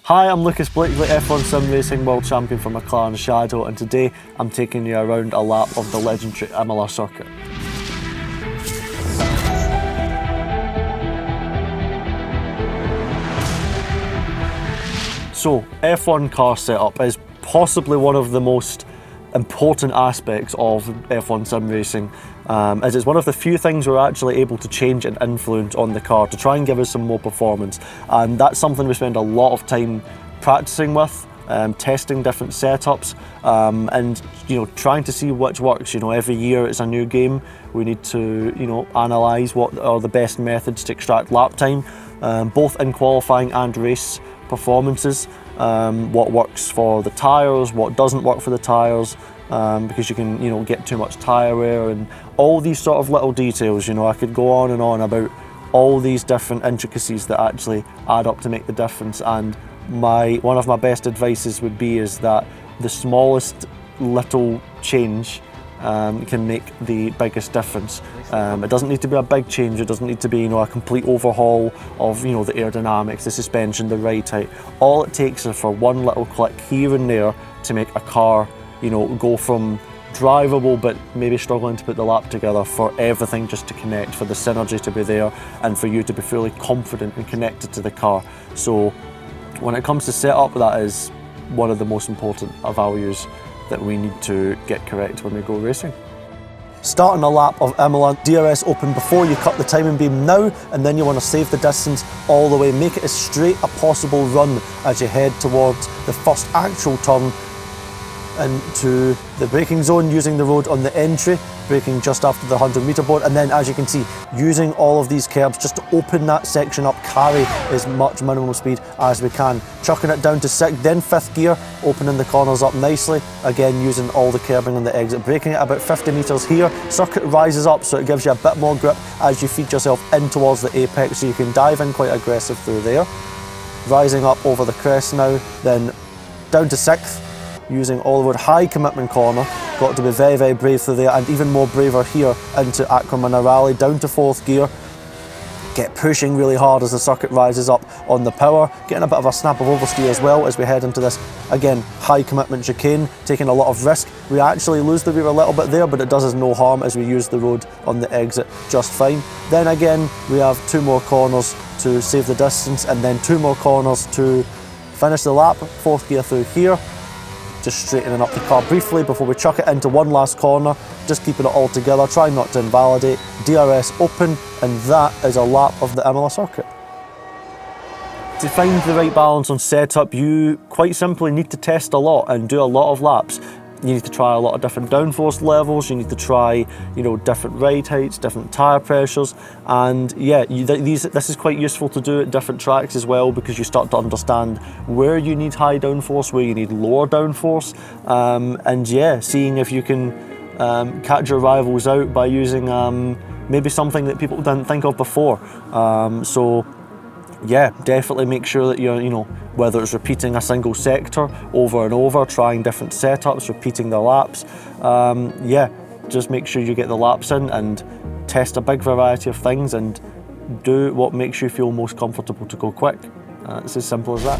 Hi, I'm Blakeley, F1 Sim Racing World Champion for McLaren Shadow, and today I'm taking you around a lap of the legendary Imola circuit. So, F1 car setup is possibly one of the most important aspects of F1 sim racing, as it's one of the few things we're actually able to change and influence on the car to try and give us some more performance, and that's something we spend a lot of time practicing with, testing different setups, and trying to see which works. Every year it's a new game. We need to analyse what are the best methods to extract lap time, both in qualifying and race performances, what works for the tyres, what doesn't work for the tyres, because you can get too much tyre wear and all these sort of little details. I could go on and on about all these different intricacies that actually add up to make the difference, and one of my best advices would be is that the smallest little change can make the biggest difference. It doesn't need to be a big change, it doesn't need to be a complete overhaul of the aerodynamics, the suspension, the ride height. All it takes is for one little click here and there to make a car go from drivable but maybe struggling to put the lap together, for everything just to connect, for the synergy to be there, and for you to be fully confident and connected to the car. So when it comes to setup, that is one of the most important values that we need to get correct when we go racing. Starting a lap of Imola, DRS open before you cut the timing beam now, and then you want to save the distance all the way. Make it as straight a possible run as you head towards the first actual turn into the braking zone, using the road on the entry, braking just after the 100-metre board, and then as you can see, using all of these curbs just to open that section up, carry as much minimum speed as we can, chucking it down to 6th, then 5th gear, opening the corners up nicely, again using all the curbing on the exit, braking at about 50 metres here. Circuit rises up so it gives you a bit more grip as you feed yourself in towards the apex, so you can dive in quite aggressive through there. Rising up over the crest now, then down to 6th, using all the road, high commitment corner, got to be very, very brave through there, and even more braver here into Acromana Rally, down to 4th gear. Get pushing really hard as the circuit rises up on the power, getting a bit of a snap of oversteer as well as we head into this, again, high commitment chicane, taking a lot of risk. We actually lose the rear a little bit there, but it does us no harm as we use the road on the exit just fine. Then again, we have 2 more corners to save the distance, and then 2 more corners to finish the lap, 4th gear through here. Just straightening up the car briefly before we chuck it into one last corner, just keeping it all together, trying not to invalidate. DRS open, and that is a lap of the Imola circuit. To find the right balance on setup, you quite simply need to test a lot and do a lot of laps. You need to try a lot of different downforce levels, you need to try different ride heights, different tyre pressures, and yeah, this is quite useful to do at different tracks as well, because you start to understand where you need high downforce, where you need lower downforce, and yeah, seeing if you can catch your rivals out by using maybe something that people didn't think of before. So yeah, definitely make sure that you're, whether it's repeating a single sector over and over, trying different setups, repeating the laps, yeah, just make sure you get the laps in and test a big variety of things and do what makes you feel most comfortable to go quick. It's as simple as that.